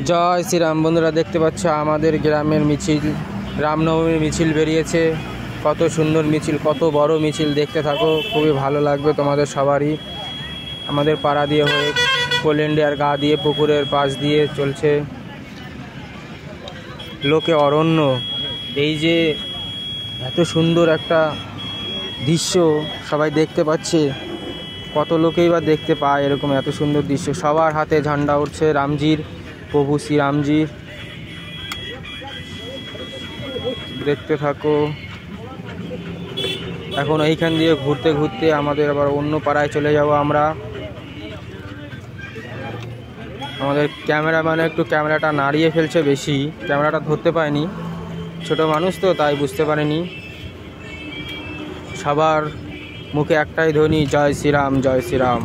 জয় শ্রীরাম। বন্ধুরা দেখতে পাচ্ছ আমাদের গ্রামের মিছিল, রামনবমীর মিছিল বেরিয়েছে। কত সুন্দর মিছিল, কত বড় মিছিল, দেখতে থাকো, খুবই ভালো লাগবে তোমাদের সবারই। আমাদের পাড়া দিয়ে হয়ে কোলেন্ডিয়ার গা দিয়ে পুকুরের পাশ দিয়ে চলছে। লোকে অরণ্য, এই যে এত সুন্দর একটা দৃশ্য সবাই দেখতে পাচ্ছে, কত লোকেই বা দেখতে পায় এরকম এত সুন্দর দৃশ্য। সবার হাতে ঝান্ডা উঠছে রামজির, প্রভু শ্রী রামজির। দেখতে থাকো। এখন এইখান দিয়ে ঘুরতে ঘুরতে আমাদের আবার অন্য পাড়ায় চলে যাব আমরা। আমাদের ক্যামেরাম্যান একটু ক্যামেরাটা নাড়িয়ে ফেলছে বেশি, ক্যামেরাটা ধরতে পায়নি, ছোট মানুষ তো তাই বুঝতে পারেনি। সবার মুখে একটাই ধ্বনি, জয় শ্রীরাম, জয় শ্রীরাম,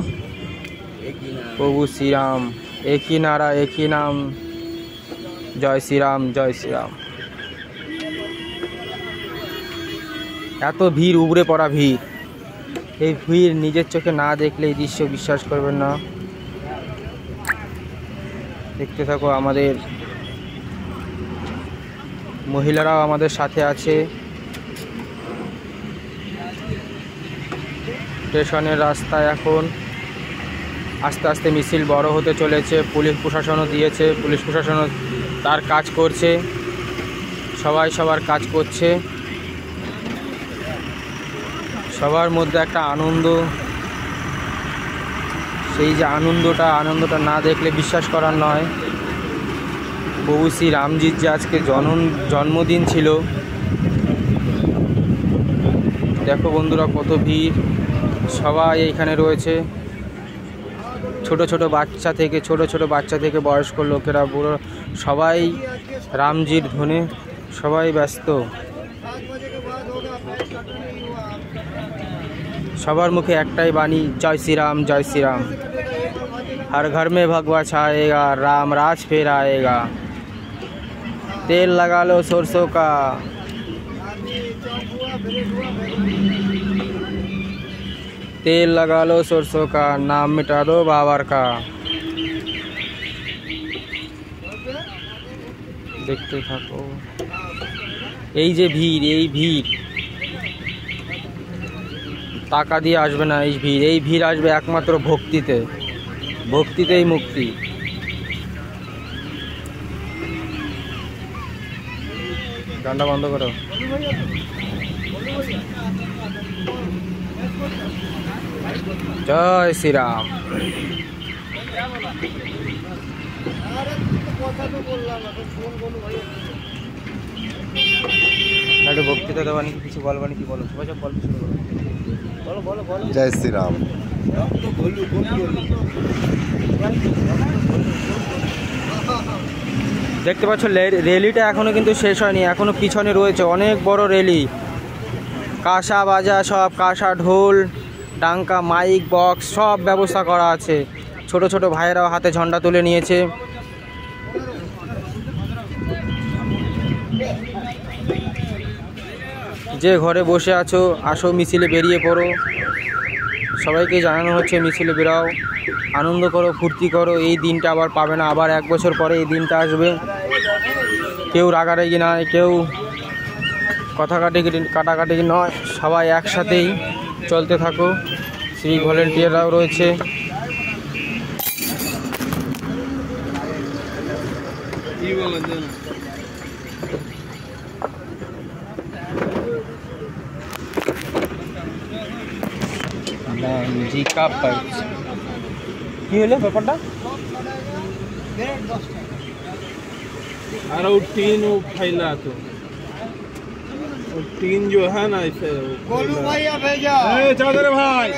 প্রভু শ্রীরাম, একই নারা একই নাম, জয় শ্রীরাম, জয় শ্রীরাম। এত ভিড়, উবড়ে পড়া ভিড়। এই ভিড় নিজের চোখে না দেখলে এই দৃশ্য বিশ্বাস করবেন না। দেখতে থাকো। আমাদের মহিলারাও আমাদের সাথে আছে। স্টেশনের রাস্তায় এখন আস্তে আস্তে মিছিল বড় হতে চলেছে। পুলিশ প্রশাসনও দিয়েছে, পুলিশ প্রশাসনও তার কাজ করছে, সবাই সবার কাজ করছে। সবার মধ্যে একটা আনন্দ, সেই যে আনন্দটা না দেখলে বিশ্বাস করার নয়। প্রভু শ্রী রামজির যে আজকে জন্মদিন ছিল। দেখো বন্ধুরা কত ভিড়, সবাই এইখানে রয়েছে। ছোট ছোট বাচ্চা থেকে বয়স্ক লোকেরা, বুড়ো সবাই রামজির ধনে সবাই ব্যস্ত। সবার মুখে একটাই বাণী, জয় শ্রীরাম, জয় শ্রীরাম। हर घर में भगवा छाएगा, राम राज फिर आएगा। तेल लगा लो सरसों का, तेल लगा लो सरसों का, नाम मिटा दो बाबर का। দেখতে থাকো। এই যে ভিড়, এই ভিড় টাকা দিয়ে আসবে না। এই ভিড় আসবে একমাত্র ভক্তিতে, ভক্তিতেই মুক্তি। গানটা বন্ধ করো। জয় শ্রীরাম। একটু বক্তৃতা দেওয়া নাকি কিছু বলবা নাকি, বলো সবাই সব গল্প শুরু করো। বলো বলো বলো। জয় শ্রীরাম। দেখতে পাচ্ছ র্যালিটা এখনো কিন্তু শেষ হয়নি, এখনো পিছনে রয়েছে অনেক বড় র্যালি। কাঁসা বাজা সব, কাঁসা ঢোল ডাঙ্কা মাইক বক্স সব ব্যবস্থা করা আছে। ছোট ছোট ভাইয়েরাও হাতে ঝন্ডা তুলে নিয়েছে। যে ঘরে বসে আছো আসো, মিছিলে বেরিয়ে পড়ো। সবাইকে জানানো হচ্ছে মিছিলে বেরাও, আনন্দ করো, ফুর্তি করো। এই দিনটা আবার পাবে না, আবার 1 বছর পরে এই দিনটা আসবে। কেউ রাগারাগি নয়, কেউ কাটাকাটি নয়, সবাই একসাথেই চলতে থাকো। সিভিক ভলেন্টিয়াররাও রয়েছে। জি কাপ কি হলো ব্যাপারটা? अरे वो टीन वो फैला तो वो टीन जो है ना इसे गोलू भैया भेजा। चौधरी भाई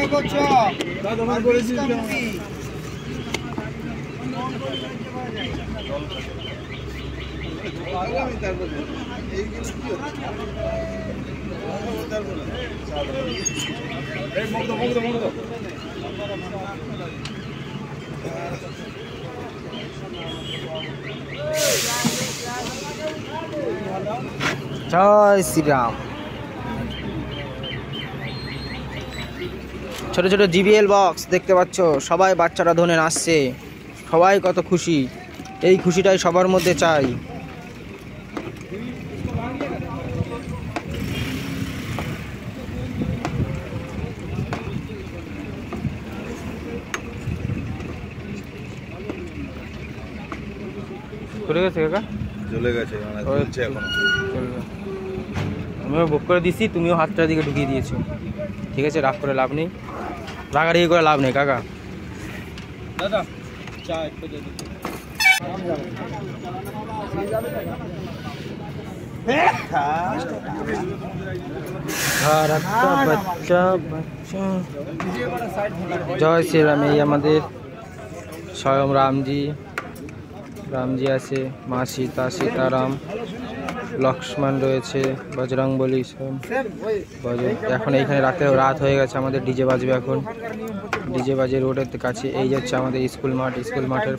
दादा मैं बोले जी জয় শ্রীরাম। ছোট ছোট জিবিএল বক্স দেখতে পাচ্ছ, সবাই বাচ্চারা ধনে নাচছে, সবাই কত খুশি। এই খুশিটাই সবার মধ্যে চাই। চলে গেছে কাকা? চলে গেছে, চলছে এখনো। আমিও বুক করে দিচ্ছি, তুমিও হাতটার দিকে ঢুকিয়ে দিয়েছো। ঠিক আছে, রাগ করে লাভ নেই, রাগারাগি করে লাভ নেই কাকা। দাদা চা একটু দে দিন। জয় শ্রীরাম। এই আমাদের স্বয়ং রামজি আছে, মা সীতা, সীতারাম, লক্ষ্মণ রয়েছে, বজরংবলী সব। এখন এইখানে রাত হয়ে গেছে, আমাদের ডিজে বাজবে এখন। ডিজে বাজে রোডের কাছে। এই যাচ্ছে আমাদের স্কুল মাঠের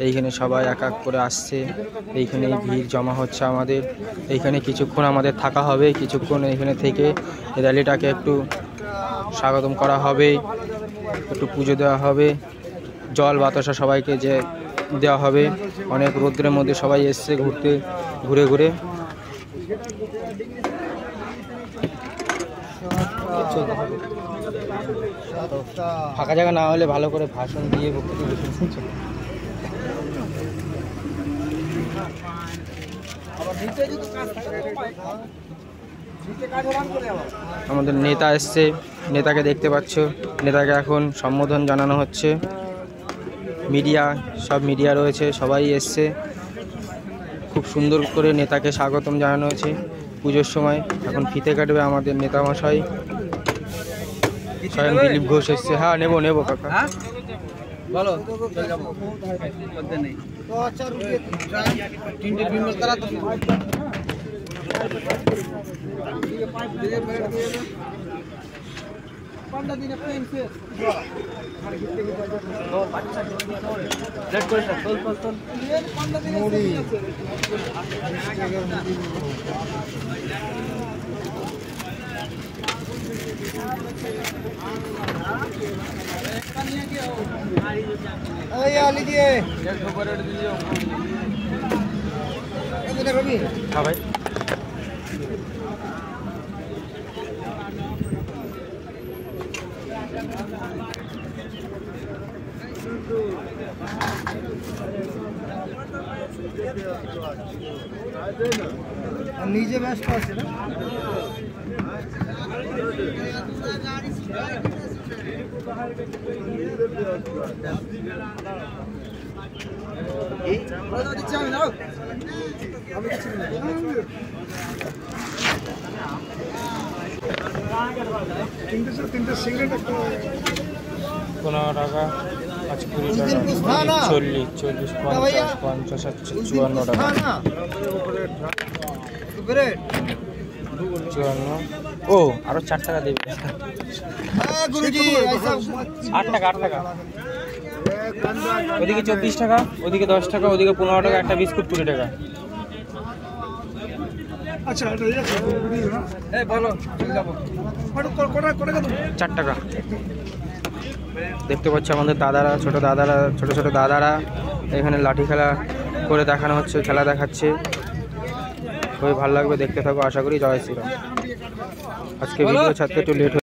এইখানে সবাই এক এক করে আসছে। এইখানে ভিড় জমা হচ্ছে আমাদের। এইখানে কিছুক্ষণ আমাদের থাকা হবে, কিছুক্ষণ এইখানে থেকে র্যালিটাকে একটু স্বাগতম করা হবে, একটু পুজো দেওয়া হবে, জল বাতাসা সবাইকে যে দেওয়া হবে। অনেক রৌদ্রের মধ্যে সবাই এসছে ঘুরে ফাঁকা জায়গা না হলে ভালো করে ভাষণ দিয়ে আমাদের নেতা এসছে, নেতাকে দেখতে পাচ্ছ। নেতাকে এখন সম্বোধন জানানো হচ্ছে। সব মিডিয়া রয়েছে, সবাই এসছে। খুব সুন্দর করে নেতাকে স্বাগতম জানানো হয়েছে পুজোর সময়। এখন ফিতে কাটবে আমাদের নেতা মশাই স্বয়ং দিলীপ ঘোষ এসছে। হ্যাঁ নেবো কাকা, বলো लीजिए हाँ भाई। नीचे बेस्ट पास है ना तीन सिगरेट 15 টাকা, 20 টাকা, 40, 50, 50, 54 টাকা, 54। ও আরো 4 টাকা দেবে। गुरुजी 8 টাকা। ওদিকে 24 টাকা, ওদিকে 10 টাকা, ওদিকে 15 টাকা, একটা বিস্কুট 20 টাকা। अच्छा बोलो 4 টাকা। দেখতে পাচ্ছি আমাদের দাদারা, ছোট দাদারা এখানে লাঠি খেলা করে দেখানো হচ্ছে, খেলা দেখাচ্ছে। খুবই ভালো লাগবে, দেখতে থাকো আশা করি। জয় শ্রীরাম। আজকে ভিডিও ছাড়তে একটু লেট